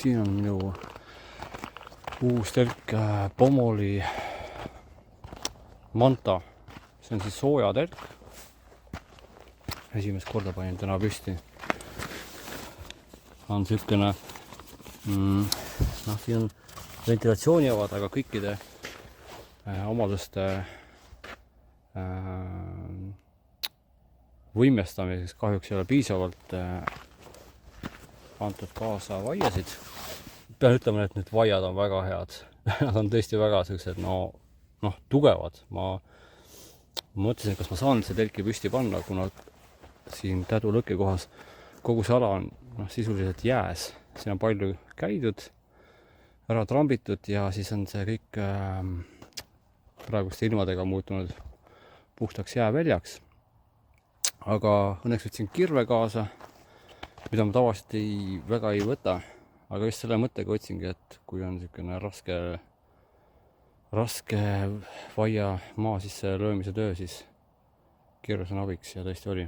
siin on minu uus telk Pomoli Manta. See on siis soojatelk. Esimest korda panin täna püsti. On sükene, siin on ventilatsiooniavad, aga kõikide omaduste võimestamiseks kahjuks ei ole piisavalt antud kaasa vaiasid. Pean ütlema, et need vaiad on väga head. Nad on tõesti väga sellised, tugevad. Ma mõtlesin, kas ma saan see telki püsti panna, kuna siin Tädu lõkke kohas kogu see ala on sisuliselt jääs. Siin on palju käidud, ära trambitud ja siis on see kõik praeguste ilmadega muutunud puhtaks jääväljaks. Aga õnneks võtsin kirve kaasa, mida ma tavaliselt väga ei võta. Aga just selle mõttega võtsingi, et kui on niisugune raske vaia maa sisse löömise töö, siis kirves on abiks ja tõesti oli.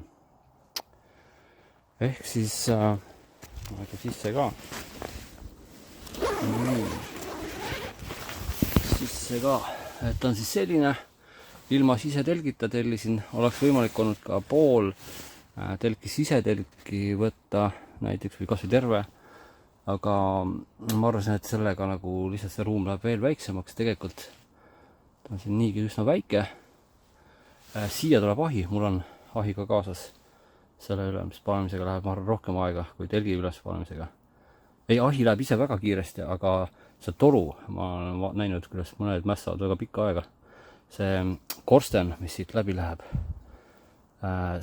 Ehk siis ma võtan sisse ka. Sisse ka, et on siis selline ilma sisetelgita tellisin. Oleks võimalik olnud ka pool telki sisetelki võtta näiteks või kas või terve. Aga ma arvasin, et sellega nagu lihtsalt see ruum läheb veel väiksemaks. Tegelikult ta on siin niigi üsna väike. Siia tuleb ahi, mul on ahi ka kaasas. Selle üles panemisega läheb rohkem aega kui telgi üles panemisega. Ei, ahi läheb ise väga kiiresti, aga see toru, ma olen näinud, kuidas mõned mässavad väga pikka aega. See korsten, mis siit läbi läheb,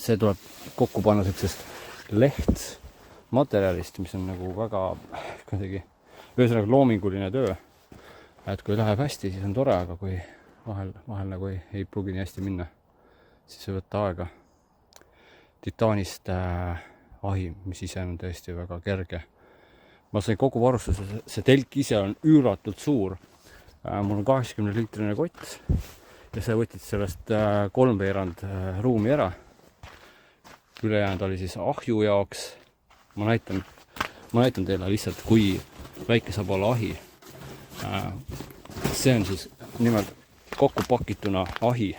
see tuleb kokku panna sellisest lehtmaterjalist, mis on nagu väga ühesõnaga loominguline töö. Et kui läheb hästi, siis on tore, aga kui vahel nagu ei pruugi nii hästi minna, siis see võtta aega. Titaanist ahi, mis ise on tõesti väga kerge. Ma sain kogu varustuse, see telk ise on üüratult suur. Mul on 80-liitrine kott ja see võttis sellest 3/4 ruumi ära. Ülejäänud oli siis ahju jaoks. Ma näitan teile lihtsalt, kui väike saab olla ahi. See on siis nimelt kokku pakituna ahi.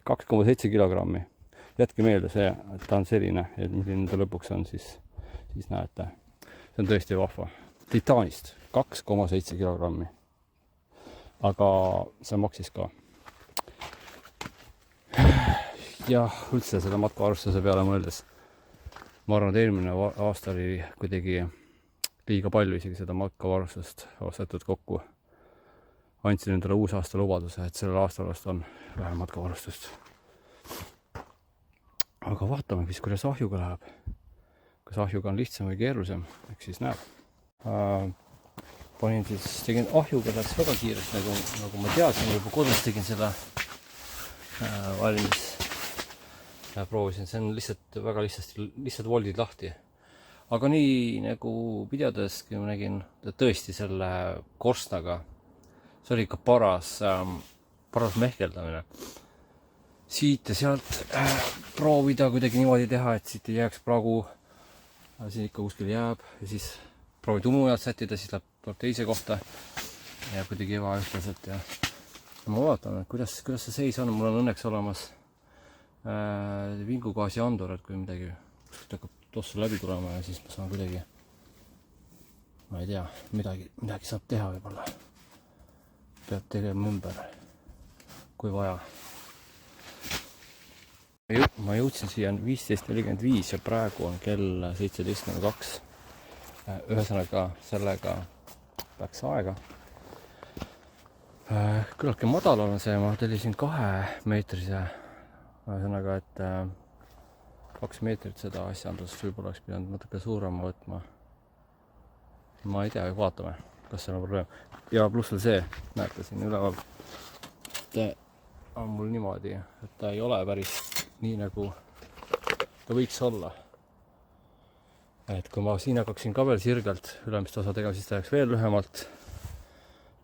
2,7 kilogrammi. Jätke meelde see, et ta on selline, et milline ta lõpuks on, siis näete. See on tõesti vahva. Titaanist 2,7 kilogrammi. Aga see maksis ka. Ja üldse selle matkavarustuse peale mõeldes. Ma arvan, et eelmine aasta oli kuidagi liiga palju isegi seda matkavarustust ostetud kokku. Andsin endale uusaasta lubaduse, et sellel aastal on vähem matkavarustust. Aga vaatame, kuidas ahjuga läheb. Kas ahjuga on lihtsam või keerulisem, eks siis näeb. Tegin ahjuga läks väga kiiresti, nagu ma teadsin, juba kodus tegin seda valmis. Proovisin, see on lihtsalt väga lihtsalt voldid lahti. Aga nii nagu pidades, kui ma nägin tõesti selle korstnaga, see oli ikka paras mehkeldamine. Siit ja sealt proovida kuidagi niimoodi teha, et siit ei jääks praegu, siin ikka kuskil jääb ja siis proovid umujad sättida, siis läheb teise kohta ja kuidagi ebaühtlaselt ja ma vaatan, et kuidas see seis on. Mul on õnneks olemas vingugaasi andur, et kui midagi hakkab tossu läbi tulema ja siis ma saan kuidagi, ma ei tea, midagi saab teha võib-olla. Peab tegema ümber, kui vaja. Ma jõudsin siia 15:45 ja praegu on kell 17:02. Ühesõnaga sellega läks aega. Küllaltki madal on see, ma tellisin 2-meetrise. Ühesõnaga, et 2 meetrit seda asjandust võib-olla oleks pidanud natuke suurema võtma. Ma ei tea, vaatame, kas see on probleem. Ja pluss veel see, näete siin üleval, et on mul niimoodi, et ta ei ole päris nii nagu ta võiks olla. Et kui ma siin hakkaksin ka veel sirgelt ülemist osa tegema, siis ta jääks veel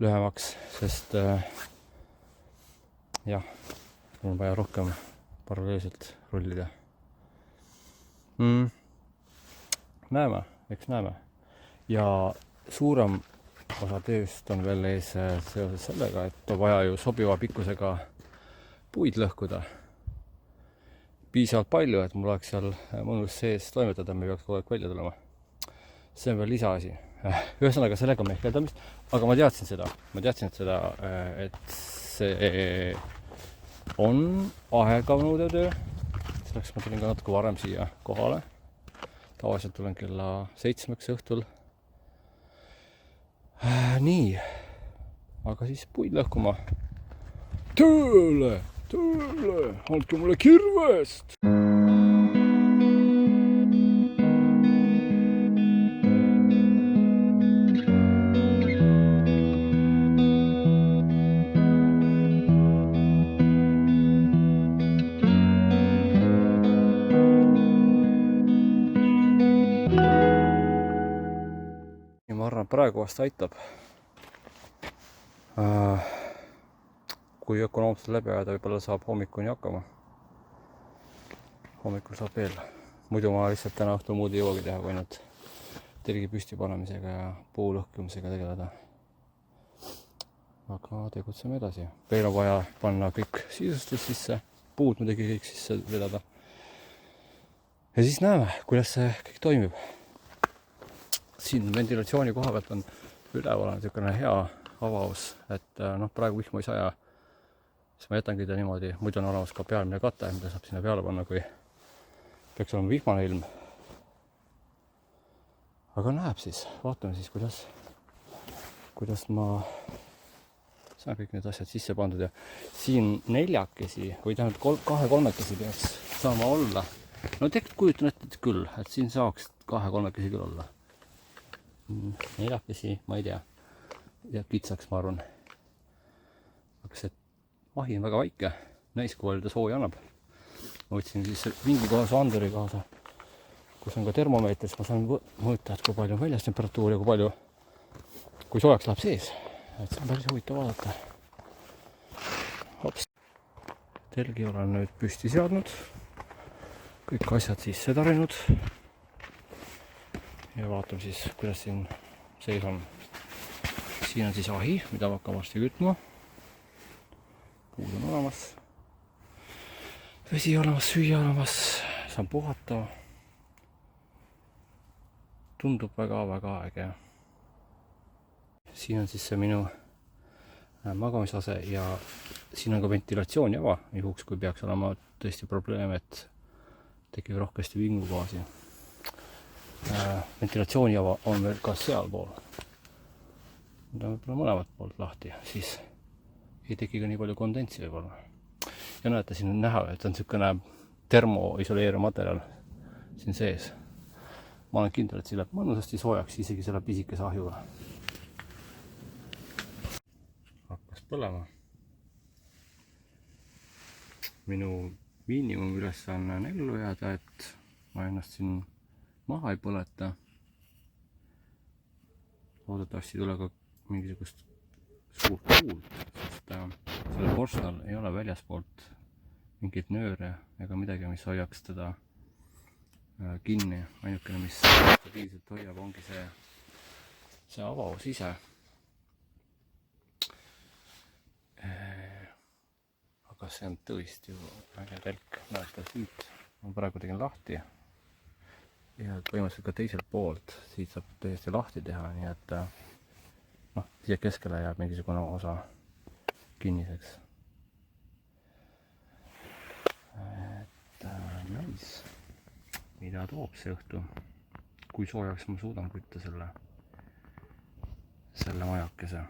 lühemaks, sest jah, mul on vaja rohkem paralleelselt rullida. Näeme, eks näeme. ja suurem osa tööst on veel ees seoses sellega, et on vaja ju sobiva pikkusega puid lõhkuda. Piisavalt palju, et mul oleks seal mõnus sees toimetada, me peaks kogu aeg välja tulema. See on veel lisaasi. Ühesõnaga sellega mehkeldamist, aga ma teadsin seda, et see on aega nõudev töö. Selleks ma tulin ka natuke varem siia kohale. Tavaliselt tulen kella 7 õhtul. Nii, aga siis puid lõhkuma. Tööle, andke mulle kirvest! Ma arvan, praegu vast aitab. Kui ökonoomselt läbi ajada, võib-olla saab hommikuni hakkama. Hommikul saab veel. Muidu ma lihtsalt täna õhtul muud ei jõuagi teha, kui nüüd telgi püsti panemisega ja puu lõhkumisega tegeleda. Aga tegutseme edasi. Veel on vaja panna kõik sisustus sisse, puud muidugi kõik sisse vedada. Ja siis näeme, kuidas see kõik toimib. Siin ventilatsiooni koha pealt on üleval niisugune hea avaus, et praegu vihma ei saja. Siis ma jätangi ta niimoodi, muidu on olemas ka pealmine kate, mida saab sinna peale panna, kui peaks olema vihmane ilm. Aga näeb siis, vaatame siis, kuidas ma saan kõik need asjad sisse pandud ja siin 4 või tähendab 2-3 peaks saama olla. No tegelikult kujutan ette küll, et siin saaks 2-3 küll olla. 4, ma ei tea. Ja kitsaks, ma arvan. Aga see mahi on väga väike. Näis, kui palju ta sooja annab. Ma võtsin siis mingi koha Sanderi kaasa, kus on ka termomeeter, siis ma saan mõõta, et kui palju on väljas temperatuur ja kui soojaks läheb sees. Et see on päris huvitav vaadata. Hops. Telgi olen nüüd püsti seadnud. Kõik asjad sisse tarinud. Ja vaatame siis, kuidas siin sees on. Siin on siis ahi, mida ma hakkan varsti kütma. Puud on olemas. Vesi olemas, süüa olemas. Saan puhata. Tundub väga äge. Siin on siis see minu magamisase ja siin on ka ventilatsioonijava, juhuks kui peaks olema tõesti probleem, et tekib rohkesti vingugaasi. Ventilatsioonijava on veel ka sealpool. Need on võib-olla mõlemat poolt lahti, siis ei teki ka nii palju kondentsi võib-olla. Ja näete, siin on näha, et on niisugune termoisoleeriv materjal siin sees. Ma olen kindel, et siin läheb mõnusasti soojaks isegi selle pisikese ahjuga. Hakkas põlema. Minu miinimum ülesanne on ellu jääda, et ma ennast siin maha ei põleta. Loodetavasti ei tule ka mingisugust suurt tuult, sest selle porstnal ei ole väljaspoolt mingit nööre ega midagi, mis hoiaks teda kinni. Ainukene, mis stabiilselt hoiab, ongi see avaus ise. Aga see on tõesti äge telk. Näete, siit ma praegu tegin lahti. Ja põhimõtteliselt ka teiselt poolt. Siit saab täiesti lahti teha, nii et siia keskele jääb mingisugune osa kinniseks. Et nice. Mida toob see õhtu? Kui soojaks ma suudan kütta selle majakese.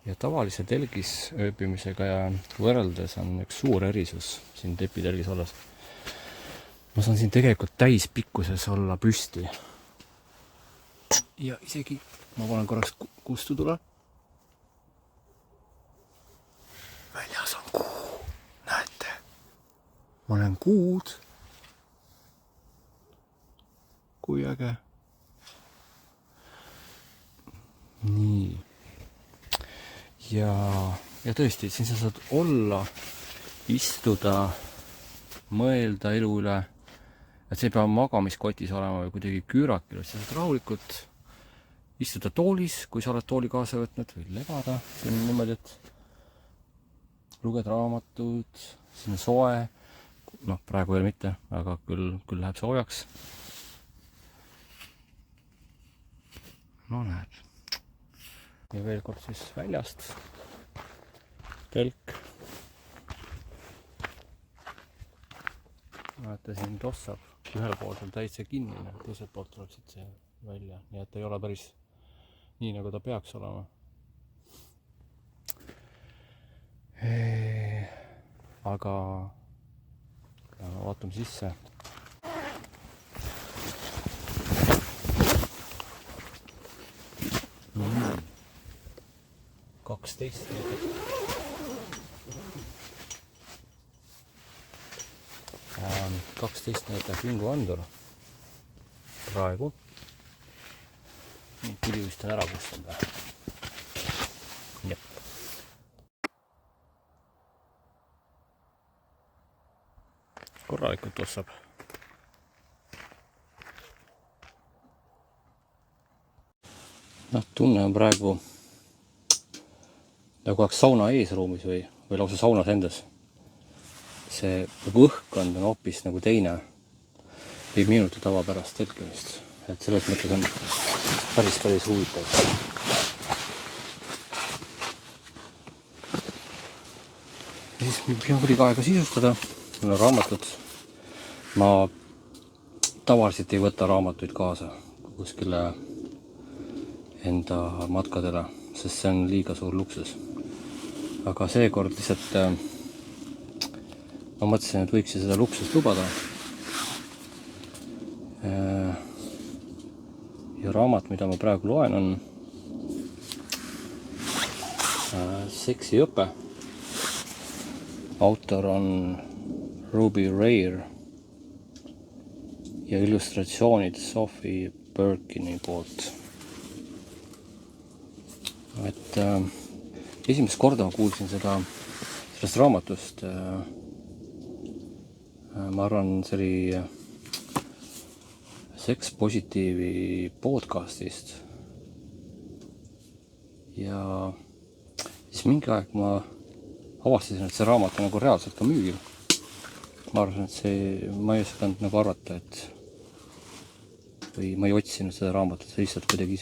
Ja tavalise telgis ööbimisega ja võrreldes on üks suur erisus siin tepitelgis olles. Ma saan siin tegelikult täispikkuses olla püsti. Ja isegi ma panen korraks kustu tule. Väljas on kuu. Näete? Ma olen kuud. Kui äge. Nii. Ja tõesti, siin sa saad olla, istuda, mõelda elu üle. et see ei pea magamiskotis olema või kuidagi küürakil, sa saad rahulikult istuda toolis, kui sa oled tooli kaasa võtnud, või lebada siin niimoodi, et luged raamatud, siin on soe, noh praegu veel mitte, aga küll läheb soojaks. No näed. Ja veel kord siis väljast telk. Näete, siin tossab ühel pool on täitsa kinni, teiselt poolt tuleb siit see välja, nii et ei ole päris nii, nagu ta peaks olema. Aga vaatame sisse. Mm. 12 näitab vinguandur praegu. Tuli vist on ära kustunud. Jep. Korralikult tossab. Tunne on praegu nagu oleks sauna eesruumis või lausa saunas endas. See õhkkond on hoopis nagu teine. Viib minuti tavapärast telkimist. Et selles mõttes on päris huvitav. Ja siis pean kuidagi aega sisustada. Mul on raamatud. Ma tavaliselt ei võta raamatuid kaasa kuskile enda matkadele, sest see on liiga suur luksus. Aga seekord lihtsalt ma mõtlesin, et võiks seda luksust lubada. Ja raamat, mida ma praegu loen, on Seksiõpe. Autor on Ruby Rare ja illustratsioonid Sophie Birkini poolt. Et esimest korda ma kuulsin sellest raamatust. Ma arvan, see oli Sex Positiivi podcastist. Ja siis mingi aeg ma avastasin, et see raamat on nagu reaalselt ka müügil. Ma arvan, et ma ei osanud nagu arvata, või ma ei otsinud seda raamatut, see lihtsalt kuidagi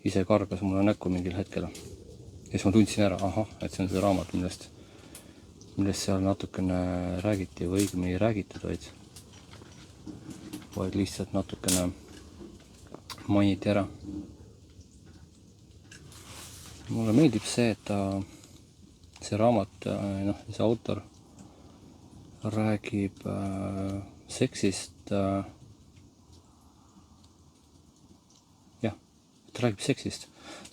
ise kargas mulle näkku mingil hetkel. Ja siis ma tundsin ära, et see on see raamat, millest seal natukene räägiti või õigemini ei räägitud, vaid lihtsalt natukene mainiti ära. Mulle meeldib see, et see raamat, see autor räägib seksist, ta räägib seksist,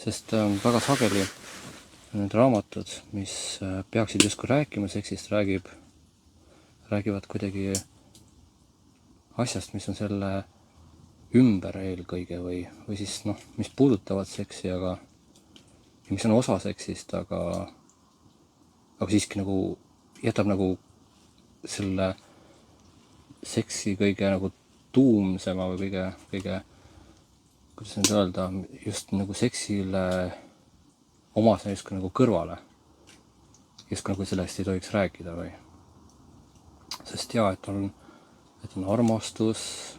sest väga sageli need raamatud, mis peaksid justkui rääkima seksist, räägivad kuidagi asjast, mis on selle ümber eelkõige või siis mis puudutavad seksi, aga mis on osa seksist, aga siiski nagu jätab nagu selle seksi kõige nagu tuumsema või kõige kuidas nüüd öelda, just nagu seksile omase justkui nagu kõrvale. Justkui nagu sellest ei tohiks rääkida või. Sest et on armastus,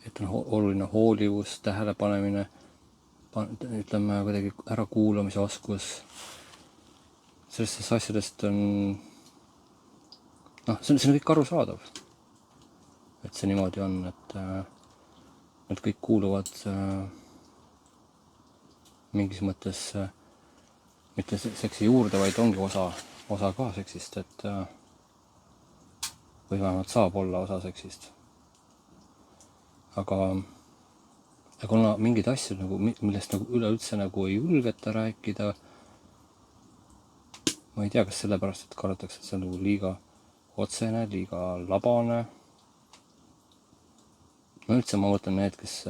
et on oluline hoolivus, tähelepanemine, ütleme kuidagi ärakuulamise oskus. Sellistest asjadest on, see on kõik arusaadav. Et see niimoodi on, et nad kõik kuuluvad mingis mõttes mitte seksi juurde, vaid ongi osa ka seksist, et või vähemalt saab olla osa seksist. Aga kuna mingid asjad, millest üleüldse ei julgeta rääkida, ma ei tea, kas sellepärast, et kardetakse, et see on liiga otsene, liiga labane. Üldse ma mõtlen need, kes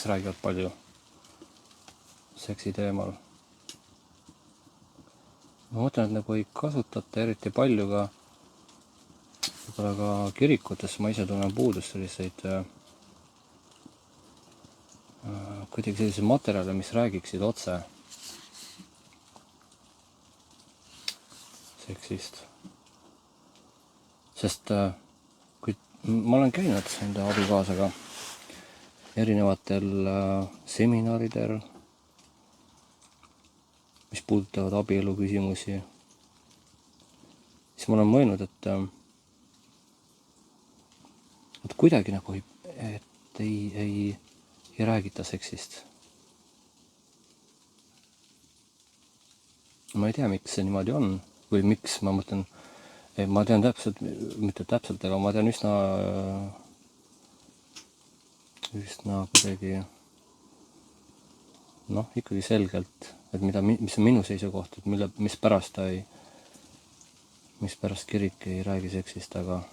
räägivad palju seksi teemal. ma mõtlen, et nagu ei kasutata eriti palju ka võib-olla ka kirikutes. Ma ise tunnen puudust selliseid kuidagi selliseid materjale, mis räägiksid otse seksist. Sest kui ma olen käinud enda abikaasaga erinevatel seminaridel, mis puudutavad abielu küsimusi, siis ma olen mõelnud, et kuidagi nagu ei räägita seksist. Ma ei tea, miks see niimoodi on või miks, ma mõtlen, ma tean täpselt, mitte täpselt, aga ma tean üsna kuidagi ikkagi selgelt, et mis on minu seisukoht, et mispärast kirik ei räägi seksist, aga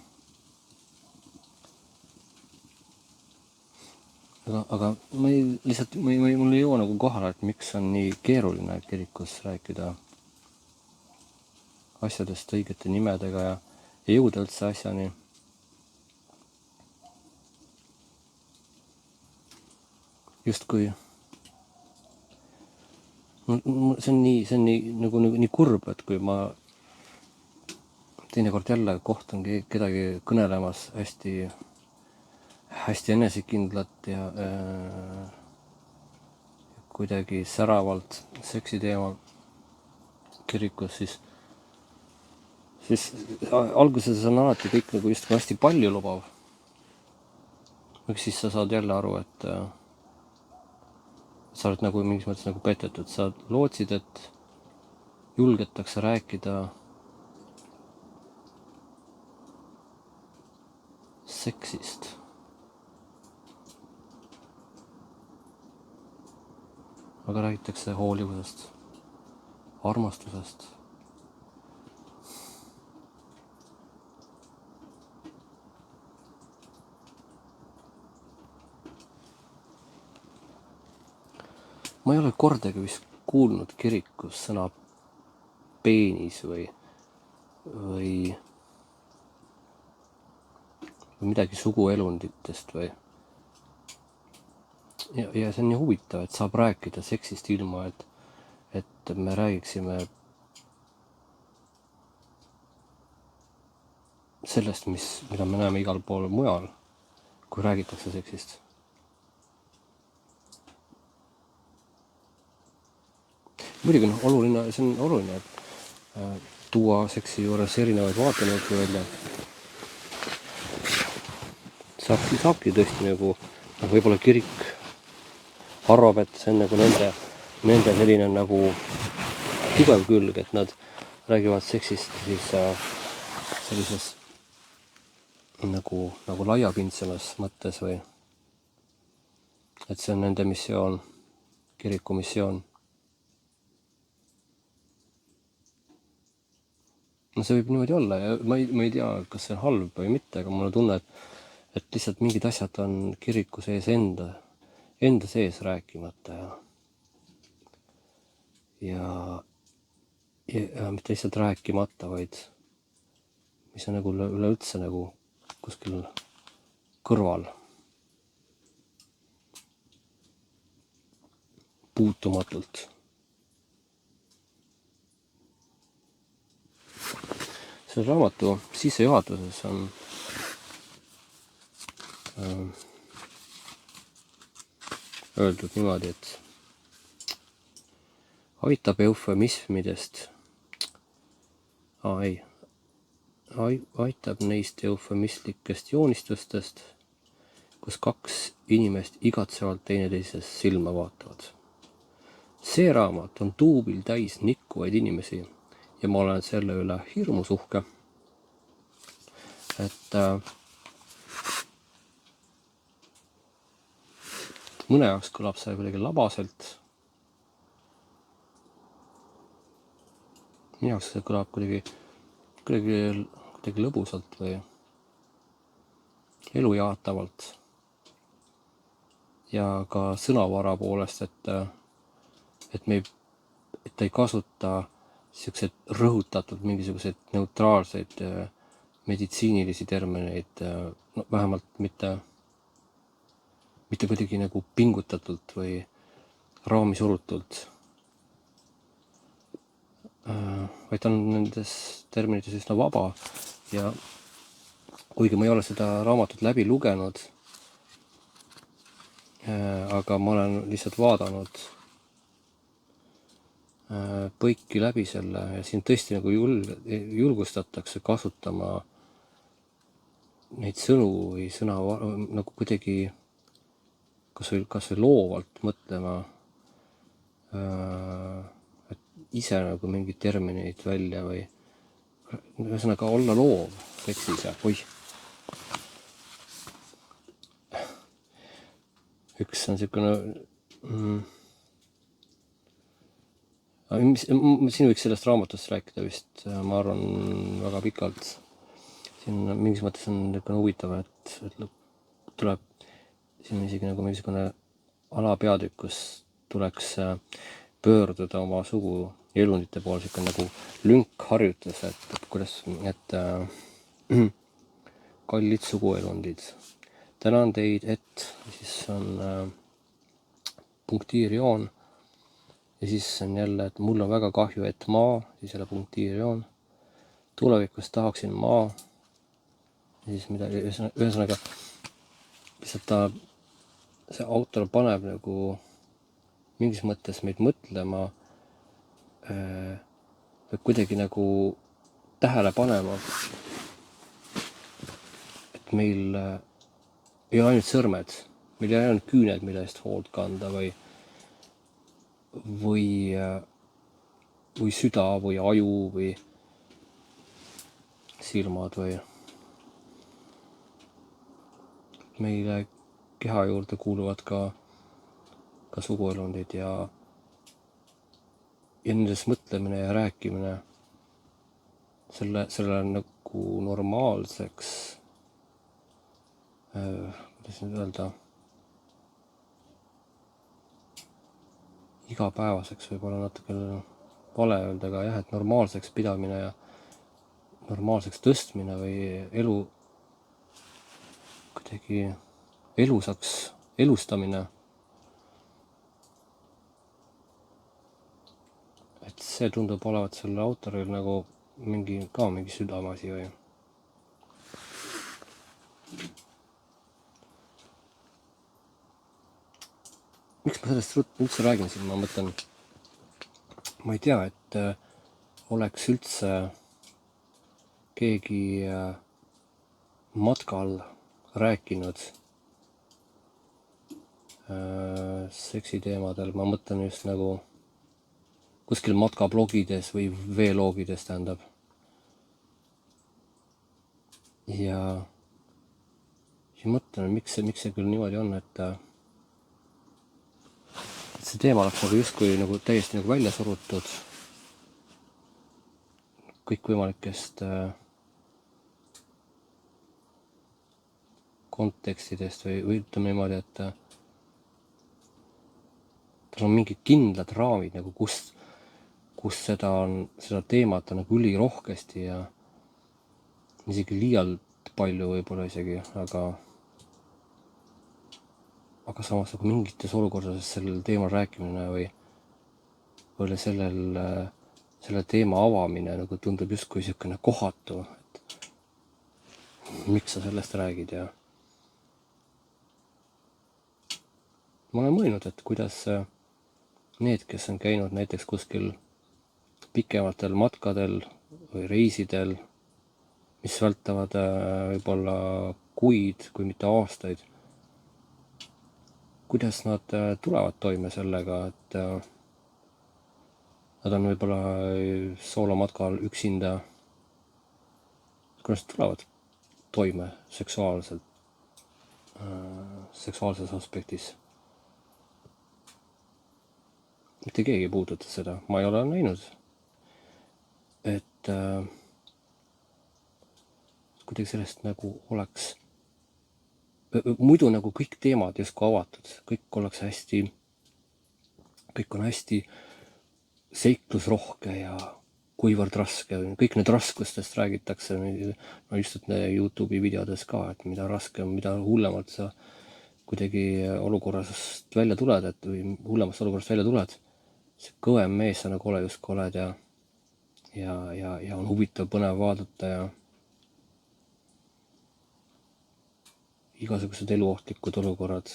mul ei jõua nagu kohale, et miks on nii keeruline kirikus rääkida asjadest õigete nimedega ja jõuda üldse asjani. Justkui see on nii kurb, et kui ma teinekord jälle kohtan kedagi kõnelemas hästi enesekindlat ja kuidagi säravalt seksi teemal kirikus, siis alguses on alati kõik nagu just hästi palju lubav. Aga siis sa saad jälle aru, et sa oled nagu mingis mõttes nagu petetud. Sa lootsid, et julgetakse rääkida seksist. Aga räägitakse hoolivusest, armastusest. Ma ei ole kordagi vist kuulnud kirikus sõna peenis või midagi suguelunditest või. Ja see on nii huvitav, et saab rääkida seksist ilma, et me räägiksime sellest, mida me näeme igal pool mujal, kui räägitakse seksist. Muidugi see on oluline, et tuua seksi juures erinevaid vaatenurki välja. Saabki tõesti nagu võib-olla kirik arvab, et see on nagu nende selline nagu tugev külg, et nad räägivad seksist siis sellises nagu laiapindsemas mõttes või et see on nende missioon, kiriku missioon. No see võib niimoodi olla ja ma ei tea, kas see on halb või mitte, aga mul on tunne, et lihtsalt mingid asjad on kiriku sees enda sees rääkimata ja mitte lihtsalt rääkimata, vaid mis on nagu üleüldse nagu kuskil kõrval, puutumatult. Selle raamatu sissejuhatuses on öeldud niimoodi, et aitab eufemismidest, aitab neist eufemistlikest joonistustest, kus kaks inimest igatsevalt teineteisest silma vaatavad. See raamat on tuubil täis nikkuvaid inimesi ja ma olen selle üle hirmus uhke, et mõne jaoks kõlab see kuidagi labaselt. Minu jaoks see kõlab kuidagi lõbusalt või elujaatavalt. Ja ka sõnavara poolest, et ei kasuta siuksed rõhutatult mingisuguseid neutraalseid meditsiinilisi termineid, no vähemalt mitte kuidagi nagu pingutatult või raami surutult, vaid ta on nendes terminites üsna vaba ja kuigi ma ei ole seda raamatut läbi lugenud, aga ma olen lihtsalt vaadanud põiki läbi selle ja siin tõesti nagu julgustatakse kasutama neid sõnu või sõna nagu kuidagi kas või loovalt mõtlema, et ise nagu mingeid termineid välja või ühesõnaga olla loov teksti ise. Üks on niisugune siin võiks sellest raamatust rääkida vist, ma arvan, väga pikalt. Siin mingis mõttes on niisugune huvitav, et tuleb siin isegi nagu mingisugune alapeatükk, kus tuleks pöörduda oma sugu elundite poole, niisugune nagu lünkharjutus, et kuidas, kallid suguelundid, tänan teid, et siis on punktiirjoon ja siis on jälle, et mul on väga kahju, et ma, siis jälle punktiirjoon, tulevikus tahaksin ma ja siis midagi, ühesõnaga lihtsalt see autor paneb nagu mingis mõttes meid mõtlema või kuidagi nagu tähele panema, et meil ei ole ainult sõrmed, meil ei ole ainult küüned, mille eest hoolt kanda või süda või aju või silmad või meile keha juurde kuuluvad ka suguelundid ja nendest mõtlemine ja rääkimine selle nagu normaalseks, kuidas nüüd öelda, igapäevaseks võib-olla natuke vale öelda, aga jah, et normaalseks pidamine ja normaalseks tõstmine või elu kuidagi elusaks elustamine, et see tundub olevat sellel autoril nagu mingi südameasi või miks ma sellest üldse räägin siin, ma mõtlen, ma ei tea, et oleks üldse keegi matkal rääkinud seksiteemadel, ma mõtlen just nagu kuskil matkablogides või veeloogides, tähendab. Ja mõtlen, miks see küll niimoodi on, et see teema oleks nagu justkui nagu täiesti nagu välja surutud kõikvõimalikest kontekstidest või ütleme niimoodi, et tal on mingid kindlad raamid nagu kus seda teemat on nagu ülirohkesti ja isegi liialt palju võib-olla isegi, aga samas nagu mingites olukordades sellel teemal rääkimine või selle teema avamine nagu tundub justkui niisugune kohatu, et miks sa sellest räägid ja ma olen mõelnud, et kuidas need, kes on käinud näiteks kuskil pikematel matkadel või reisidel, mis vältavad võib-olla kuid, kui mitte aastaid, kuidas nad tulevad toime sellega, et nad on võib-olla soolomatkal üksinda, kuidas nad tulevad toime seksuaalses aspektis. Mitte keegi ei puuduta seda, ma ei ole näinud, et kuidagi sellest nagu oleks, muidu nagu kõik teemad justkui avatud, kõik on hästi seiklusrohke ja kuivõrd raske, kõik need raskustest räägitakse, no just YouTube'i videodes ka, et mida raskem, mida hullemalt sa kuidagi olukorrast välja tuled, et või hullemast olukorrast välja tuled, see kõvem mees sa nagu justkui oled ja on huvitav, põnev vaadata ja igasugused eluohtlikud olukorrad,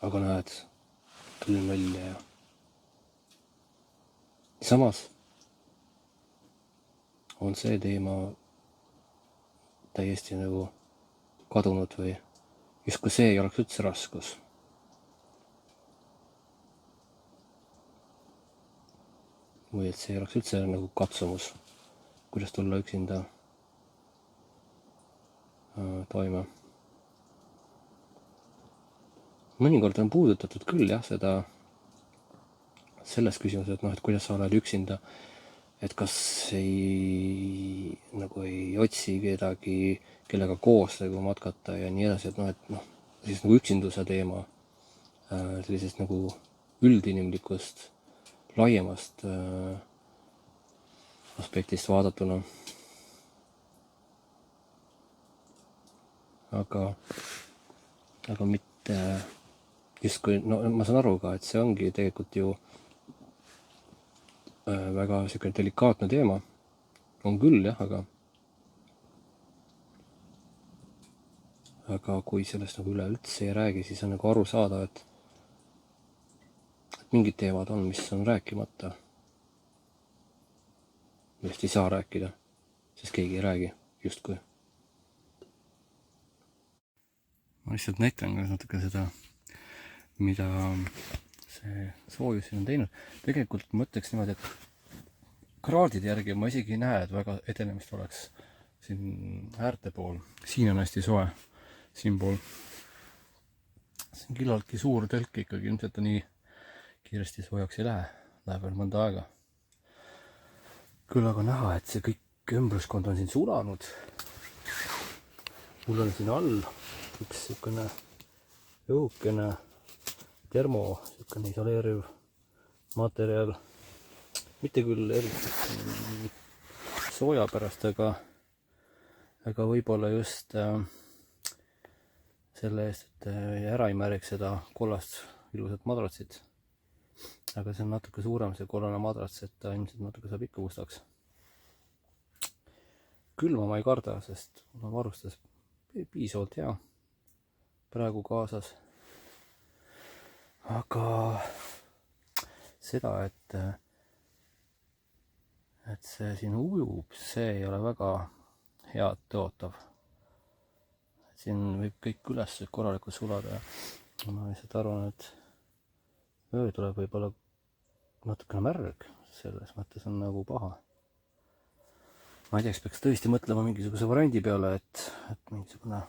aga näed, tulin välja ja samas on see teema täiesti nagu kadunud või justkui see ei oleks üldse raskus. Või et see ei oleks üldse nagu katsumus, kuidas tulla üksinda toime. Mõnikord on puudutatud küll jah seda selles küsimuses, et noh, et kuidas sa oled üksinda, et kas ei otsi kedagi, kellega koos nagu matkata ja nii edasi, et noh, siis nagu üksinduse teema, sellisest nagu üldinimlikust, laiemast aspektist vaadatuna. Aga mitte justkui, no ma saan aru ka, et see ongi tegelikult ju väga selline delikaatne teema. On küll jah, aga kui sellest nagu üleüldse ei räägi, siis on nagu aru saada, et mingid teemad on, mis on rääkimata. Millest ei saa rääkida, sest keegi ei räägi justkui. Ma lihtsalt näitan ka natuke seda, mida see soojus siin on teinud. Tegelikult ma ütleks niimoodi, et kraadide järgi ma isegi ei näe, et väga edenemist oleks siin äärte pool. Siin on hästi soe, siin pool. See on küllaltki suur telk ikkagi, ilmselt ta nii kiiresti soojaks ei lähe, läheb veel mõnda aega. Küll aga näha, et see kõik ümbruskond on siin sulanud. Mul on siin all üks sükene õhukene isoleeriv materjal, mitte küll eriti sooja pärast, aga võib-olla just selle eest, et ära ei märjaks seda kollast ilusat madratsit. Aga see on natuke suurem, see kollane madrats, et ta ilmselt natuke saab ikka mustaks. Külma ma ei karda, sest mul on varustus piisavalt hea praegu kaasas. Aga seda, et see siin ujub, see ei ole väga head tõotav. Siin võib kõik üles korralikult sulada ja ma lihtsalt arvan, et öö tuleb võib-olla natukene märg, selles mõttes on nagu paha. Ma ei tea, peaks tõesti mõtlema mingisuguse variandi peale, et mingisugune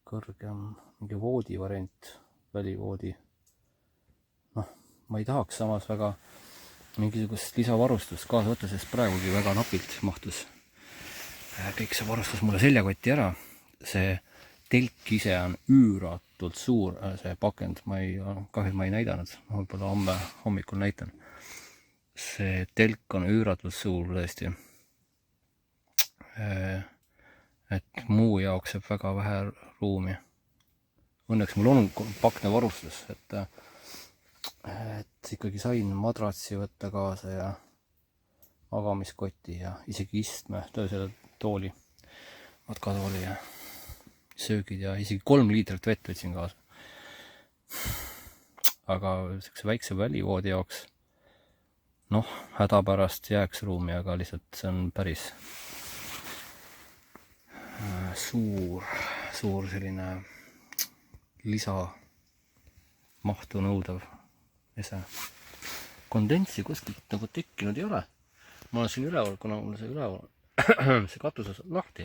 kõrgem, mingi voodi variant, välivoodi. Noh, ma ei tahaks samas väga mingisugust lisavarustust kaasa võtta, sest praegugi väga napilt mahtus kõik see varustus mulle seljakotti ära. See telk ise on üüratult suur, see pakend, kahjuks ma ei näidanud, võib-olla homme hommikul näitan. See telk on üüratult suur tõesti. Et muu jaoks jääb väga vähe ruumi. Õnneks mul on kompaktne varustus, et ikkagi sain madratsi võtta kaasa ja magamiskoti ja isegi istme, selle tooli, matkatooli ja söögid ja isegi 3 liitrit vett võtsin kaasa. Aga sellise väikse välivoodi jaoks, noh, hädapärast jääks ruumi, aga lihtsalt see on päris suur selline lisamahtu nõudav ese. Kondentsi kuskilt nagu tekkinud ei ole. Ma olen siin üleval, kuna mul see katus on lahti,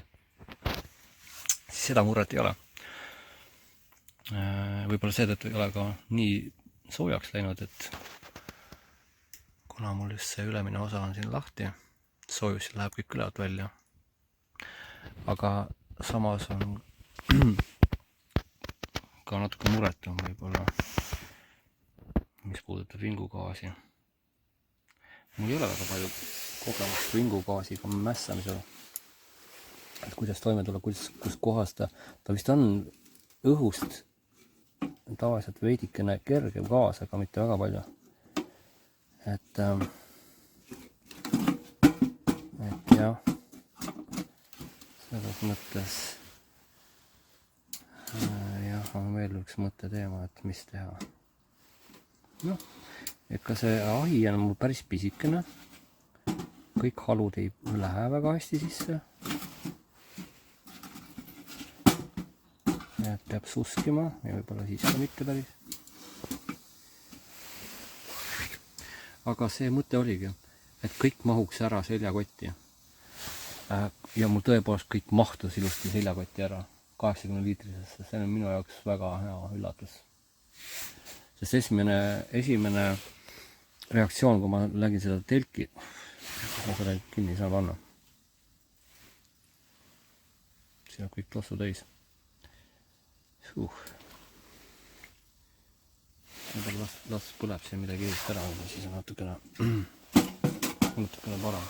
siis seda murret ei ole. Võib-olla seetõttu ei ole ka nii soojaks läinud, et kuna mul just see ülemine osa on siin lahti, soojus läheb kõik ülevalt välja. Aga samas on ka natuke muretum võib-olla, mis puudutab vingugaasi. mul ei ole väga palju kogemust vingugaasiga mässamisel. Et kuidas toime tulla, kust kohast ta vist on õhust tavaliselt veidikene kergem gaas, aga mitte väga palju. Et jah, selles mõttes jah, on veel üks mõtteteema, et mis teha. Noh, ega see ahi on mul päris pisikene. Kõik halud ei lähe väga hästi sisse. Et peab suskima ja võib-olla siis ka mitte päris. Aga see mõte oligi, et kõik mahuks ära seljakotti. Ja mul tõepoolest kõik mahtus ilusti seljakotti ära 80 liitrisesse. See on minu jaoks väga hea üllatus. Sest esimene reaktsioon, kui ma nägin seda telki, ma selle kinni ei saa panna. Siin on kõik tossu täis. Las põleb siin midagi eest ära, siis on natukene parem.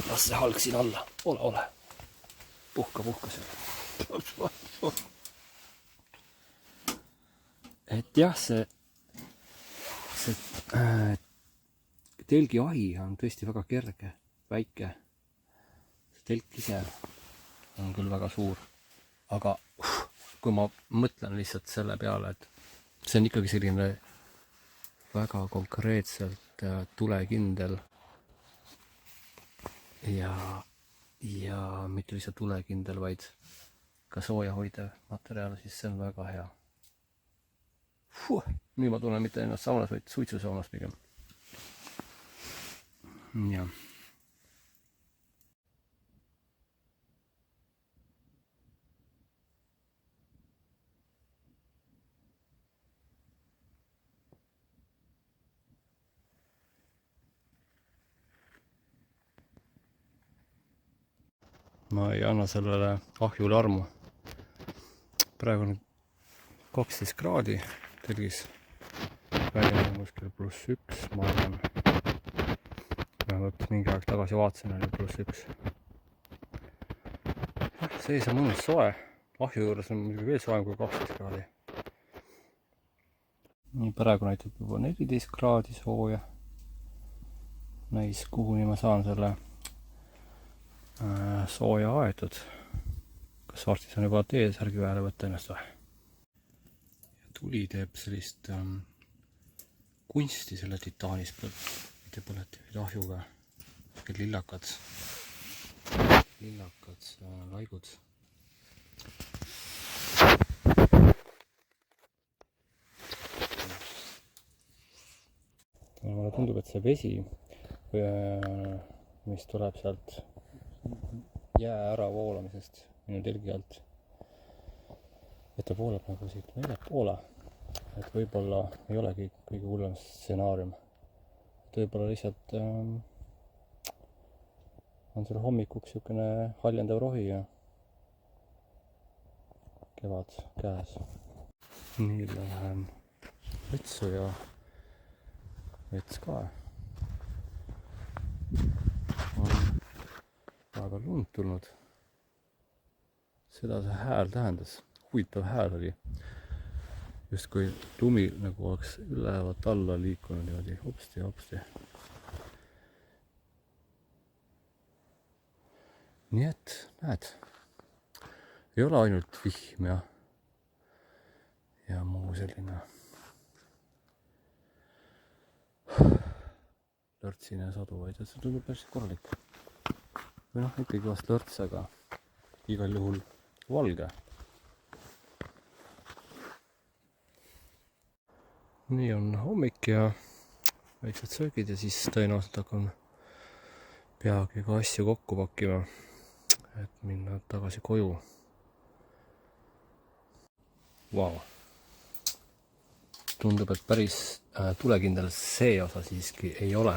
Las see halg siin alla, ole. Puhka seal. Et jah, see telgi ahi on tõesti väga kerge, väike. See telk ise on küll väga suur, aga kui ma mõtlen lihtsalt selle peale, et see on ikkagi selline väga konkreetselt tulekindel ja mitte lihtsalt tulekindel, vaid ka soojahoidev materjal, siis see on väga hea. Nüüd ma tunnen mitte ennast saunas, vaid suitsusaunas pigem. Jah. Ma ei anna sellele ahjule armu. Praegu on 12 kraadi telgis. Välja on kuskil +1, ma arvan. Vähemalt mingi aeg tagasi vaatasin, oli +1. Sees on mõnus soe. Ahju juures on muidugi veel soem kui 12 kraadi. Nii praegu näitab juba 14 kraadi sooja. Näis, kuhuni ma saan selle sooja aetud. Kas varsti on juba T-särgi vahele võtta ennast või? Tuli teeb sellist kunsti selle titaanis mitte põletivaid ahjuga. Lillakad laigud. Mulle tundub, et see vesi, mis tuleb sealt jää ära voolamisest minu telgi alt, et ta voolab nagu siit väljapoole, et võib-olla ei olegi kõige hullem stsenaarium. Et võib-olla lihtsalt on seal hommikuks niisugune haljendav rohi ja kevad käes. Nii lähen vetsu ja vets ka. On väga lund tulnud. Seda see hääl tähendas. Huvitav hääl oli. Just kui lumi nagu oleks ülevalt alla liikunud niimoodi hopsti. Nii et, näed, ei ole ainult vihm ja muu selline lörtsine sadu, vaid see tundub päris korralik. Või ikkagi vast lörts, aga igal juhul valge. Nii on hommik ja väiksed söögid ja siis tõenäoliselt hakkan peagi ka asju kokku pakkima, et minna tagasi koju. Vau. Tundub, et päris tulekindel see osa siiski ei ole.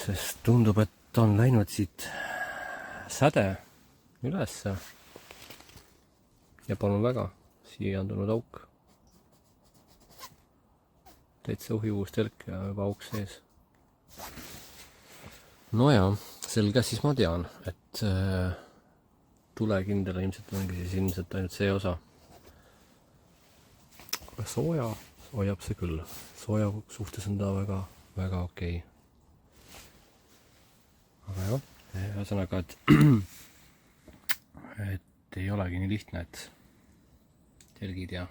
Sest tundub, et on läinud siit säde ülesse. Ja palun väga, siia on tulnud auk. täitsa uhivus telk ja juba auk sees. Nojah, selge, siis ma tean, et tulekindel ilmselt ongi siis ilmselt ainult see osa. Aga sooja hoiab see küll. Sooja suhtes on ta väga, väga okei. Aga jah, ühesõnaga, et ei olegi nii lihtne, et telgid ja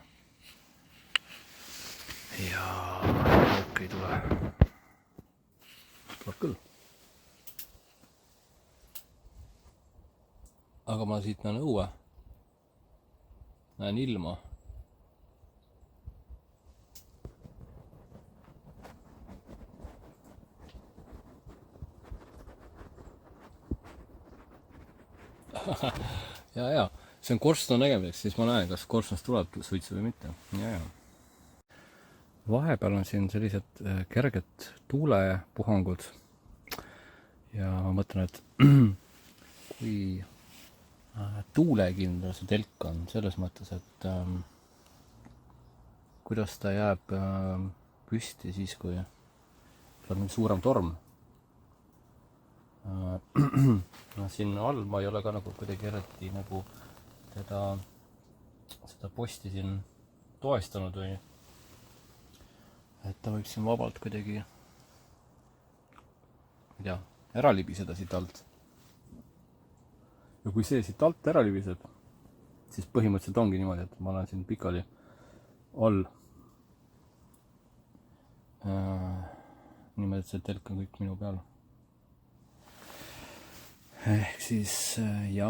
auk ei tule. Tuleb küll. Aga ma siit näen õue. Näen ilma. ja, see on korstna nägemiseks, siis ma näen, kas korstnast tuleb suitsu või mitte. Ja. Vahepeal on siin sellised kerged tuulepuhangud. Ja ma mõtlen, et kui tuulekindel see telk on, selles mõttes, et kuidas ta jääb püsti siis, kui tuleb mingi suurem torm. Siin all ma ei ole ka nagu kuidagi eriti nagu seda posti siin toestanud või et ta võib siin vabalt kuidagi ära libiseda siit alt. Ja kui see siit alt ära libiseb, siis põhimõtteliselt ongi niimoodi, et ma olen siin pikali all. Niimoodi, et see telk on kõik minu peal. Ehk siis see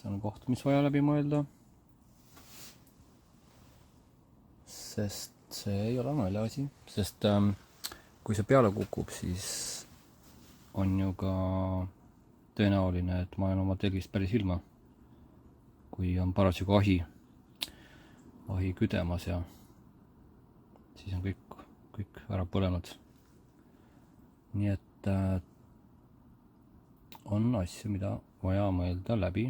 on koht, mis vaja läbi mõelda. Sest see ei ole naljaasi, sest kui see peale kukub, siis on ju ka tõenäoline, et ma olen oma telgist päris ilma. Kui on parasjagu ahi küdemas ja siis on kõik ära põlenud. Nii et on asju, mida vaja mõelda läbi,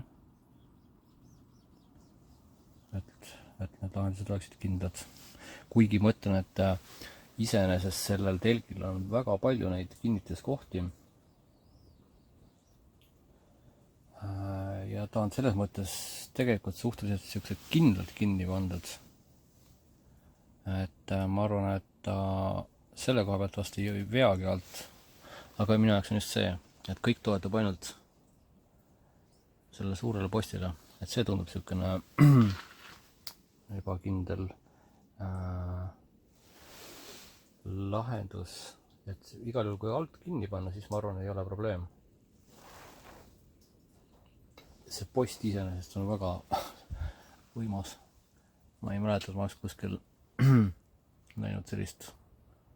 et need lahendused oleksid kindlad. Kuigi ma ütlen, et iseenesest sellel telgil on väga palju neid kinnituskohti. Ja ta on selles mõttes tegelikult suhteliselt sellised kindlalt kinni pandud. Et ma arvan, et ta selle koha pealt vast ei veagi alt. Aga minu jaoks on just see, et kõik toetab ainult selle suurele postile. Et see tundub selline ebakindel lahendus. Et igal juhul kui alt kinni panna, siis ma arvan, ei ole probleem. See post iseenesest on väga võimas. Ma ei mäleta, et ma oleks kuskil näinud sellist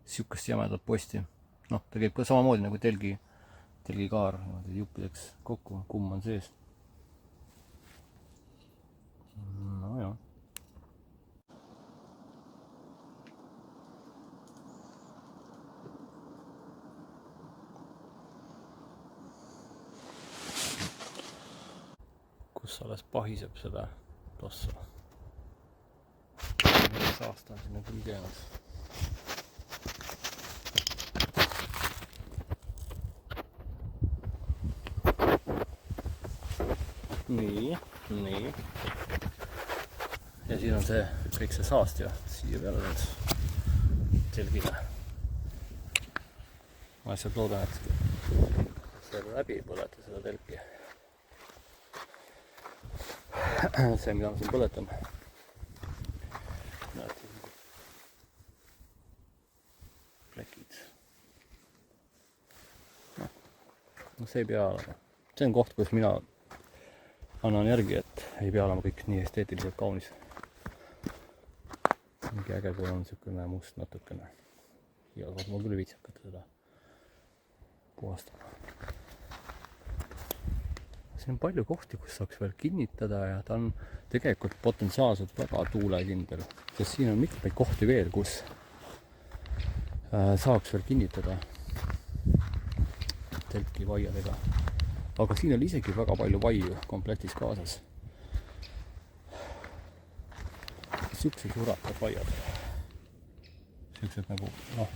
sihukest jämedat posti. Noh, ta käib ka samamoodi nagu telgikaar, juppideks kokku, kumm on sees. No jah. Kus alles pahiseb seda tossa. Saasta on sinna küll käinud. Nii. Ja siin on see, kõik see saast ja siia peale nüüd telgile. Ma lihtsalt loodan, et seda läbi ei põleta seda telki. See, mida ma siin põletan. Plekid. No see ei pea olema. See on koht, kus mina annan järgi, et ei pea olema kõik nii esteetiliselt kaunis. Mingi äge, kui on niisugune must natukene. Iga kord ma küll viitsi hakata seda puhastama. Siin on palju kohti, kus saaks veel kinnitada ja ta on tegelikult potentsiaalselt väga tuulekindel. Sest siin on mitmeid kohti veel, kus saaks veel kinnitada telki vaiadega. Aga siin on isegi väga palju vaiu komplektis kaasas. Sihukesed urakad vaiad. siuksed nagu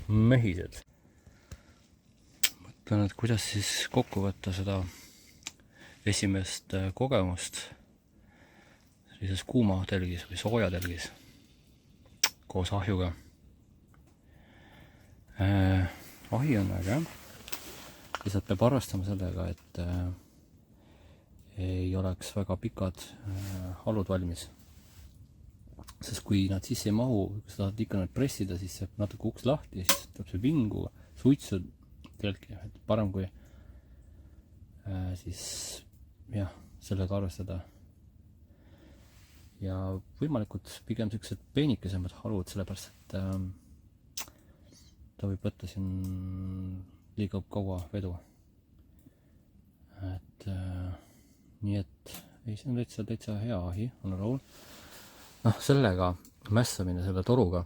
mehised. Mõtlen, et kuidas siis kokku võtta seda esimest kogemust sellises kuuma telgis või sooja telgis koos ahjuga. Ahi on äge, lihtsalt peab arvestama sellega, et ei oleks väga pikad halud valmis. Sest kui nad sisse ei mahu, kui sa tahad ikka need pressida, siis saab natuke uks lahti ja siis tuleb see vingu suitsu telki, et parem kui siis jah, sellega arvestada. Ja võimalikult pigem sellised peenikesemad halud, sellepärast et ta võib võtta siin liiga kaua vedu. Et nii et ei, see on täitsa hea ahi, on rahul. Sellega mässamine, selle toruga,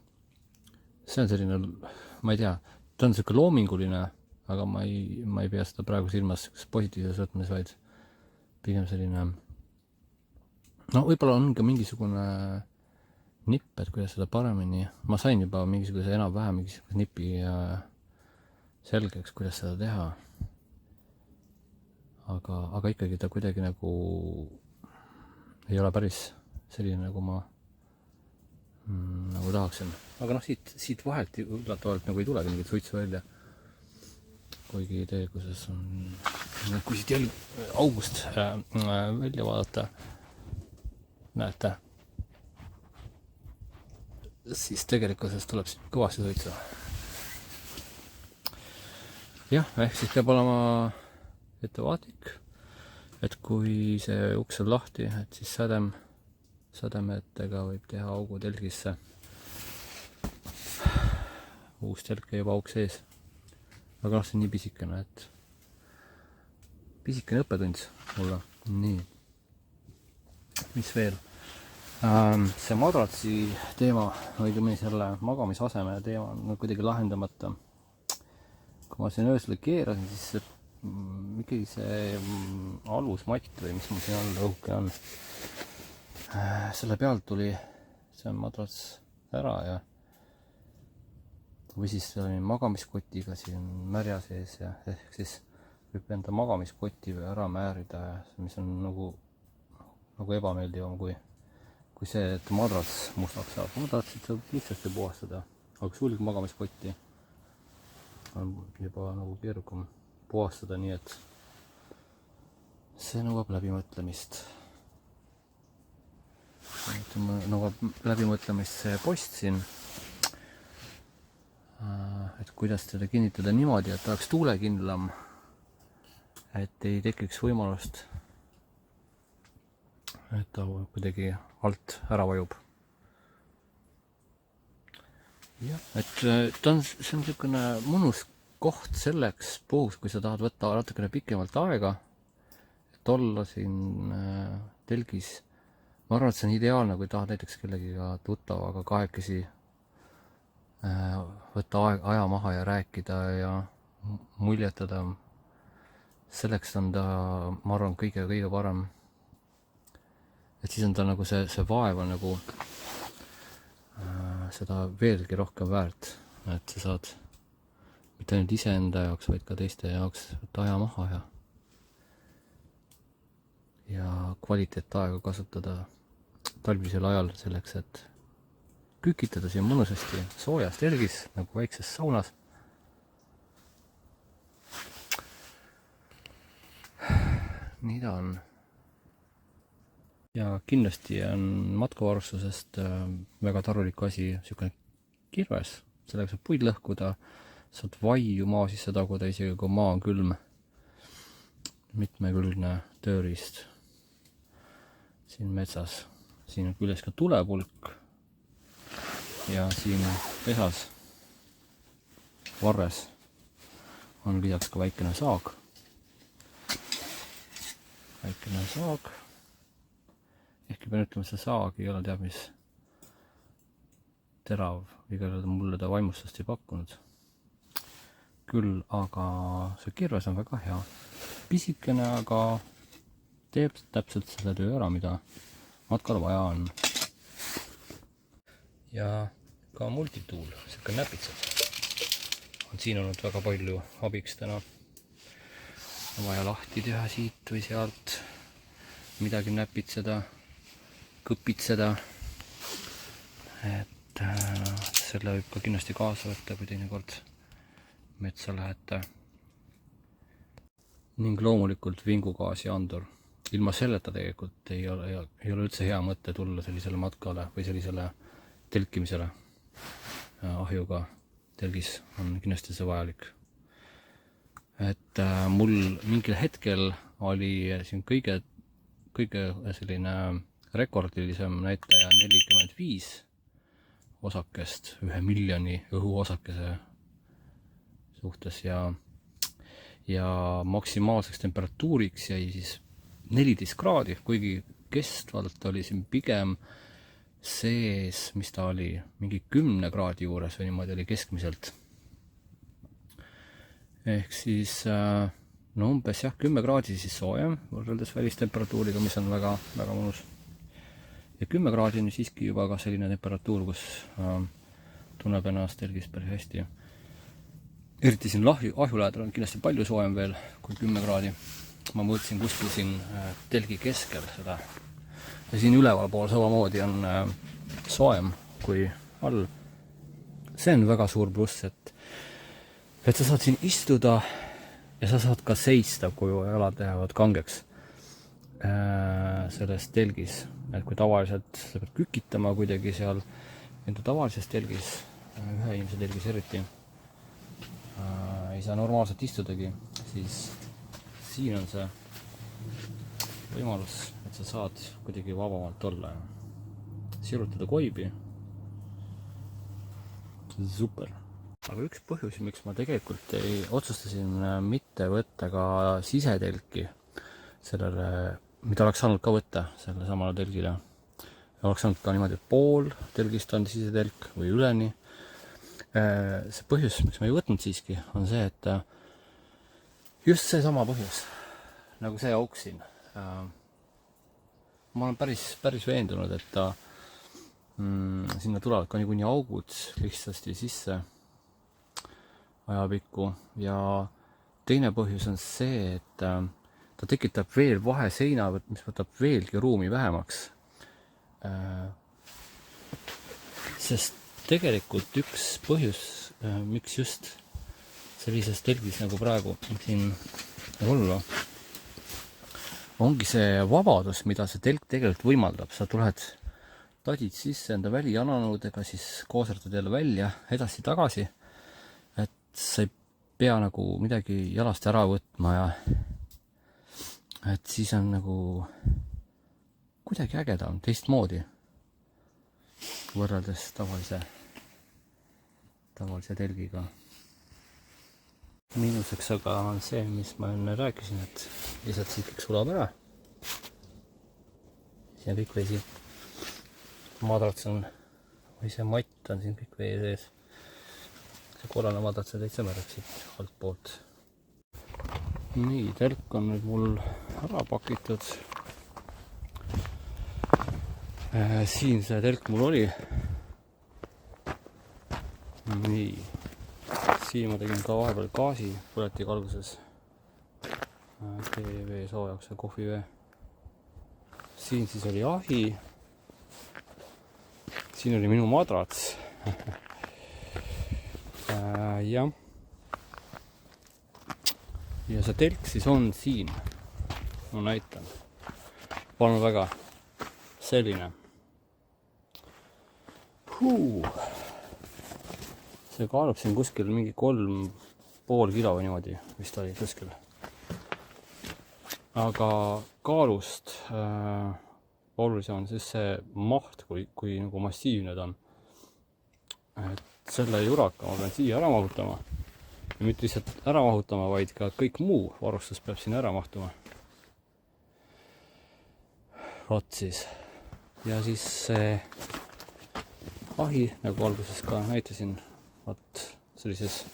see on selline, ma ei tea, ta on selline loominguline, aga ma ei pea seda praegu silmas positiivses võtmes, vaid pigem selline, võib-olla on ka mingisugune nipp, et kuidas seda paremini, ma sain juba mingisuguse enam-vähem mingisuguse nipi selgeks, kuidas seda teha. Aga ikkagi ta kuidagi nagu ei ole päris selline, nagu ma nagu tahaksin. Aga siit vahelt üllatavalt nagu ei tulegi mingit suitsu välja. Kuigi tegelikkuses on, kui siit august välja vaadata, näete, siis tegelikkuses tuleb siit kõvasti suitsu. Jah, ehk siis peab olema ettevaatlik, et kui see uks on lahti, et siis sädemetega võib teha augu telgisse. Uus telk käib auk sees. Aga see on nii pisikene, et pisikene õppetund mulle. Nii. Mis veel? See madratsi teema, õigemini selle magamisaseme teema on kuidagi lahendamata. Kui ma siin öösel keerasin, siis ikkagi see alusmatt või mis mul siin all õhuke on, selle pealt tuli see madrats ära ja või siis magamiskotiga siin märja sees ja ehk siis võib enda magamiskoti ära määrida, mis on nagu ebameeldivam kui see, et madrats mustaks saab. Madratsit saab lihtsasti puhastada, aga sulg magamiskotti on juba nagu keerukam puhastada, nii et see nõuab läbimõtlemist. Nõuab läbimõtlemist see post siin, et kuidas teda kinnitada niimoodi, et ta oleks tuulekindlam, et ei tekiks võimalust, et ta kuidagi alt ära vajub. Jah, et see on niisugune mõnus koht selleks puhuks, kui sa tahad võtta natukene pikemalt aega, et olla siin telgis. Ma arvan, et see on ideaalne, kui tahad näiteks kellegiga tuttavaga kahekesi võtta aja maha ja rääkida ja muljetada. Selleks on ta, ma arvan, kõige parem. Et siis on ta nagu see vaev on nagu seda veelgi rohkem väärt, et sa saad mitte ainult iseenda jaoks, vaid ka teiste jaoks võtta aja maha ja kvaliteetaega kasutada talvisel ajal selleks, et kükitada siin mõnusasti soojas telgis nagu väikses saunas. Nii ta on. Ja kindlasti on matkavarustusest väga tarvilik asi niisugune kirves. Sellega saab puid lõhkuda, saad vaiu maa sisse taguda, isegi kui maa on külm. Mitmekülgne tööriist siin metsas. Siin on küljes ka tulepulk ja siin pesas varres on lisaks ka väikene saag. Ehkki pean ütlema, see saag ei ole teab mis terav, igal mulle ta vaimustust ei pakkunud. Küll aga see kirves on väga hea. Pisikene, aga teeb täpselt selle töö ära, mida matkal vaja on. Ja ka multitool, siuke näpitsed. On siin olnud väga palju abiks täna. On vaja lahti teha siit või sealt, midagi näpitseda, kõpitseda. Et selle võib ka kindlasti kaasa võtta, kui teinekord metsa lähete. Ning loomulikult vingugaasiandur. Ilma selleta tegelikult ei ole üldse hea mõte tulla sellisele matkale või sellisele telkimisele. Ahjuga telgis on kindlasti see vajalik. Et mul mingil hetkel oli siin kõige selline rekordilisem näitaja 45 osakest 1 miljoni õhuosakese suhtes ja maksimaalseks temperatuuriks jäi siis 14 kraadi, kuigi kestvalt oli siin pigem sees, mis ta oli, mingi 10 kraadi juures või niimoodi oli keskmiselt. Ehk siis no umbes 10 kraadi siis soojem võrreldes välistemperatuuriga, mis on väga, väga mõnus. Ja 10 kraadi on siiski juba ka selline temperatuur, kus tunneb ennast telgis päris hästi. Eriti siin ahjuläedal on kindlasti palju soojem veel kui 10 kraadi. Ma mõõtsin kuskil siin telgi keskel seda. Ja siin üleval pool samamoodi on soojem kui all. See on väga suur pluss, et sa saad siin istuda ja sa saad ka seista, kui jalad lähevad kangeks selles telgis. Et kui tavaliselt sa pead kükitama kuidagi seal enda tavalises telgis, ühe inimese telgis eriti, ei saa normaalselt istudagi, siis siin on see võimalus, et sa saad kuidagi vabamalt olla ja sirutada koibi. Super. Aga üks põhjus, miks ma tegelikult otsustasin mitte võtta ka sisetelki sellele, mida oleks saanud ka võtta selle samale telgile. Oleks saanud ka niimoodi pool telgist on sisetelk või üleni. See põhjus, miks ma ei võtnud siiski, on see, et just see sama põhjus, nagu see auk siin. Ma olen päris veendunud, et sinna tulevad ka niikuinii augud lihtsasti sisse ajapikku. Ja teine põhjus on see, et ta tekitab veel vaheseina, mis võtab veelgi ruumi vähemaks. Sest tegelikult üks põhjus, miks just sellises telgis nagu praegu siin olla, ongi see vabadus, mida see telk tegelikult võimaldab. Sa tuled, tadid sisse enda välijananõudega, siis kooserdad jälle välja, edasi-tagasi. Et sa ei pea nagu midagi jalast ära võtma ja et siis on nagu kuidagi ägedam, teistmoodi võrreldes tavalise telgiga. Miinuseks aga on see, mis ma enne rääkisin, et lihtsalt siit kõik sulab ära. Siin on kõik vesi. Madrats on, või see matt on siin kõik vee sees. See korrane madrats on täitsa märk siit alt poolt. Nii, telk on nüüd mul ära pakitud. Siin see telk mul oli. Nii, siin ma tegin ka vahepeal gaasi põletiga alguses. TV soojaks ja kohvivee. Siin siis oli ahi. Siin oli minu madrats. Jah. Ja see telk siis on siin. Ma näitan. Palun väga. Selline. See kaalub siin kuskil mingi 3,5 kilo või niimoodi vist oli kuskil. Aga kaalust olulisem on siis see maht, kui nagu massiivne ta on. Et selle juraka ma pean siia ära mahutama. Ja mitte lihtsalt ära mahutama, vaid ka kõik muu varustus peab siin ära mahtuma. Vot siis. Ja siis see ahi, nagu alguses ka näitasin, vot sellises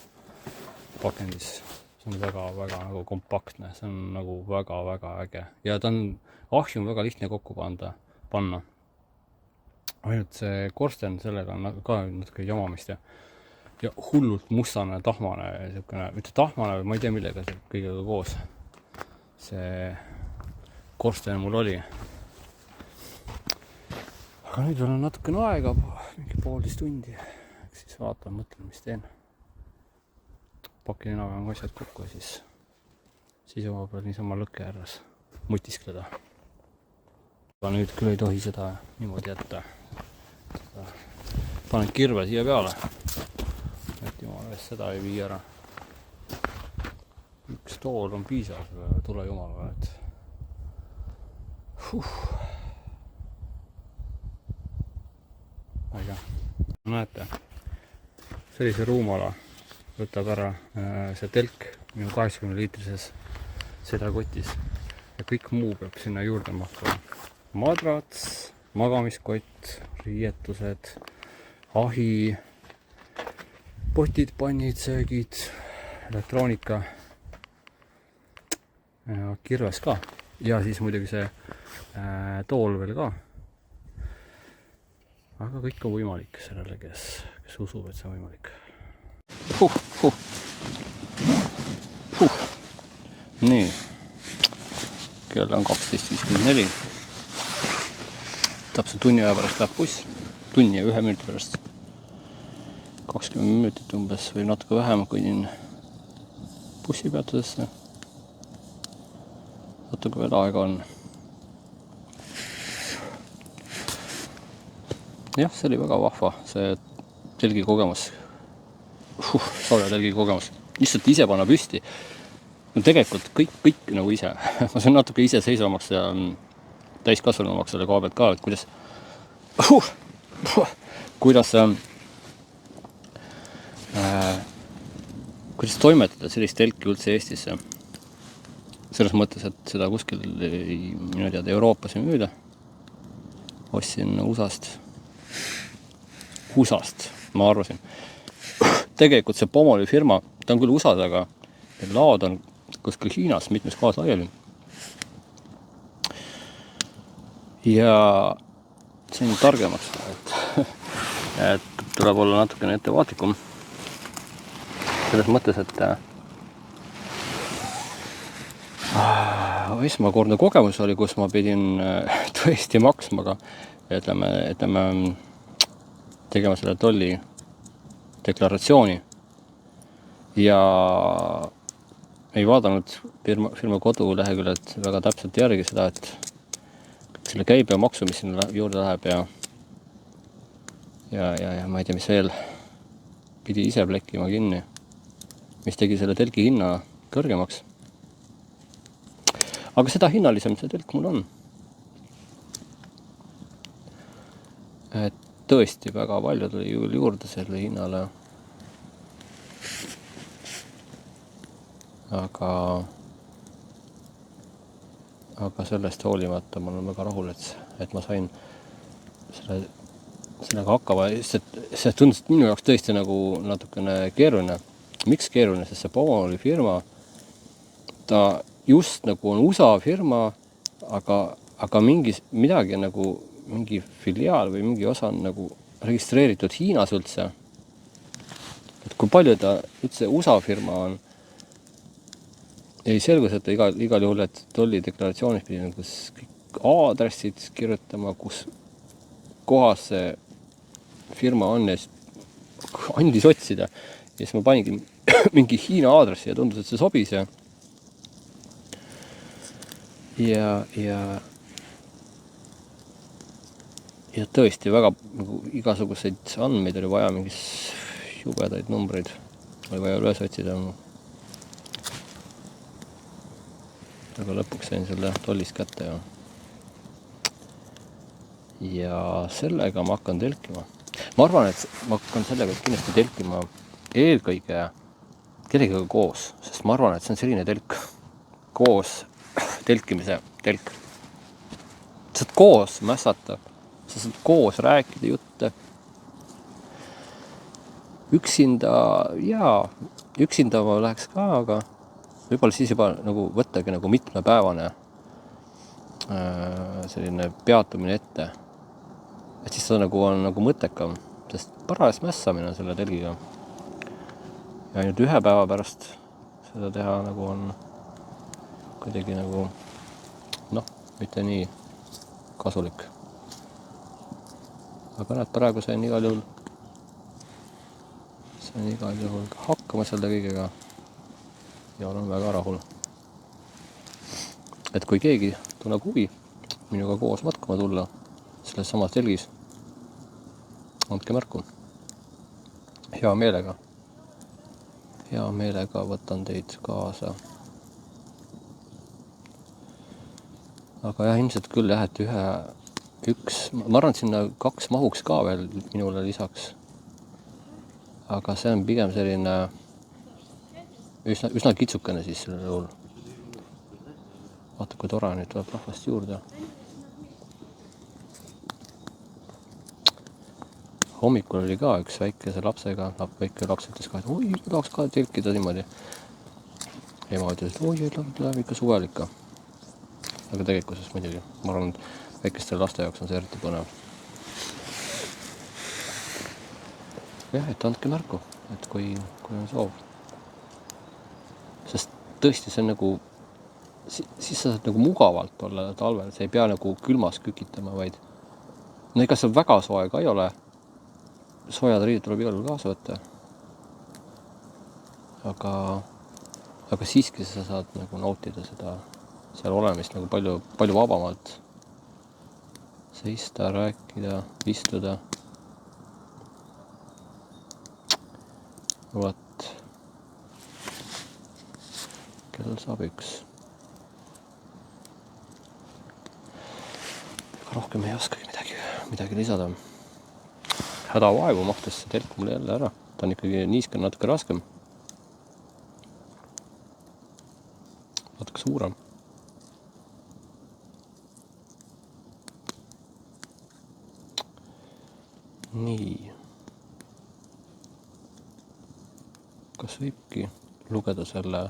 pakendis. See on väga nagu kompaktne, see on nagu väga äge. Ja ta on ahju väga lihtne kokku panna. ainult see korsten sellega on ka natuke jamamist ja hullult mustane, tahmane, niisugune, mitte tahmane, ma ei tea millega see kõigega koos. See korsten mul oli. Aga nüüd on natukene aega, mingi 1,5 tundi. Siis vaatan, mõtlen, mis teen. Pakin enam asjad kokku ja siis oma peal niisama lõkke ääres mutiskleda. Aga nüüd küll ei tohi seda niimoodi jätta. Panen kirve siia peale. Et jumala eest seda ei vii ära. Üks tool on piisav, tule jumala, et aga näete, sellise ruumala võtab ära see telk minu 80-liitrises seljakotis ja kõik muu peab sinna juurde mahtuma. Madrats, magamiskott, riietused, ahi, potid, pannid, söögid, elektroonika, kirves ka ja siis muidugi see tool veel ka. Aga kõik on võimalik sellele, kes usub, et see on võimalik. Nii, kell on 12.54. Täpselt tunni aja pärast läheb buss. Tunni ja 1 minuti pärast. 20 minutit umbes või natuke vähem kõnnin bussipeatusesse. Natuke veel aega on. Jah, see oli väga vahva, see telgi kogemus. Sooja telgi kogemus. Lihtsalt ise panna püsti. No tegelikult kõik nagu ise. Ma sain natuke ise seisvamaks ja täiskasvanumaks selle koha pealt ka, et kuidas toimetada sellist telki üldse Eestisse. Selles mõttes, et seda kuskil minu teada Euroopas ei müüda. Ostsin USA-st, ma arvasin. Tegelikult see Pomoli firma, ta on küll USA-s, aga laod on kuskil Hiinas mitmes kohas laiali. Ja see on targemaks, et tuleb olla natukene ettevaatlikum. Selles mõttes, et esmakordne kogemus oli, kus ma pidin tõesti maksma ka, ütleme tegema selle tolli deklaratsiooni ja ei vaadanud firma koduleheküljed väga täpselt järgi seda, et selle käibemaksu, mis sinna juurde läheb ja ma ei tea, mis veel pidi ise plekkima kinni, mis tegi selle telgi hinna kõrgemaks. Aga seda hinnalisem see telk mul on. Et tõesti väga palju tuli juurde selle hinnale. Aga sellest hoolimata ma olen väga rahul, et ma sain sellega hakkama. See tundus minu jaoks tõesti nagu natukene keeruline. Miks keeruline? Sest see Pomoli firma, ta just nagu on USA firma, aga midagi nagu mingi filiaal või mingi osa on nagu registreeritud Hiinas üldse. Et kui palju ta üldse USA firma on, ei selgus, et igal juhul, et tolli deklaratsioonis pidi nagu kõik aadressid kirjutama, kus kohas see firma on ja andis otsida. Ja siis ma paningi mingi Hiina aadressi ja tundus, et see sobis ja tõesti väga nagu igasuguseid andmeid oli vaja, mingis jubedaid numbreid oli vaja üles otsida. Aga lõpuks sain selle tollis kätte ja sellega ma hakkan telkima. Ma arvan, et ma hakkan sellega kindlasti telkima eelkõige kellegagi koos, sest ma arvan, et see on selline telk koos telkimise telk. Sa saad koos mässata, sa saad koos rääkida jutte. Üksinda ma läheks ka, aga võib-olla siis juba nagu võttagi nagu mitmepäevane selline peatumine ette. et siis ta nagu on nagu mõttekam, sest parajas mässamine on selle telgiga. Ja ainult 1 päeva pärast seda teha nagu on kuidagi nagu mitte nii kasulik. Aga näed, praegu sain igal juhul hakkama selle kõigega ja olen väga rahul. Et kui keegi tunneb huvi minuga koos matkama tulla selles samas telgis, andke märku. Hea meelega võtan teid kaasa. Aga jah, ilmselt küll jah, et ma arvan, et sinna 2 mahuks ka veel minule lisaks. Aga see on pigem selline üsna kitsukene siis sellel juhul. Vaata, kui tore nüüd tuleb rahvast juurde. Hommikul oli ka üks väikese lapsega, väike laps ütles ka, et oi, ma tahaks ka telkida niimoodi. Ema ütles, et oi, läheb ikka suvel ikka. Aga tegelikkuses muidugi, ma arvan, et väikestel laste jaoks on see eriti põnev. Jah, et andke märku, et kui on soov. Sest tõesti see on nagu, siis sa saad nagu mugavalt olla talvel, sa ei pea nagu külmas kükitama, vaid ega seal väga soe ka ei ole. Soojad riided tuleb igal juhul kaasa võtta. Aga siiski sa saad nagu nautida seda seal olemist nagu palju vabamalt. Seista, rääkida, istuda. Võt. Kell saab 1. Rohkem ei oskagi midagi lisada. Hädavaevu mahtas see telk mulle jälle ära. Ta on ikkagi niiske natuke raskem. Natuke suurem. Nii. Kas võibki lugeda selle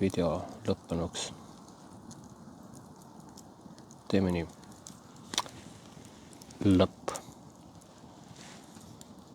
video lõppenuks? Teeme nii. Lõpp.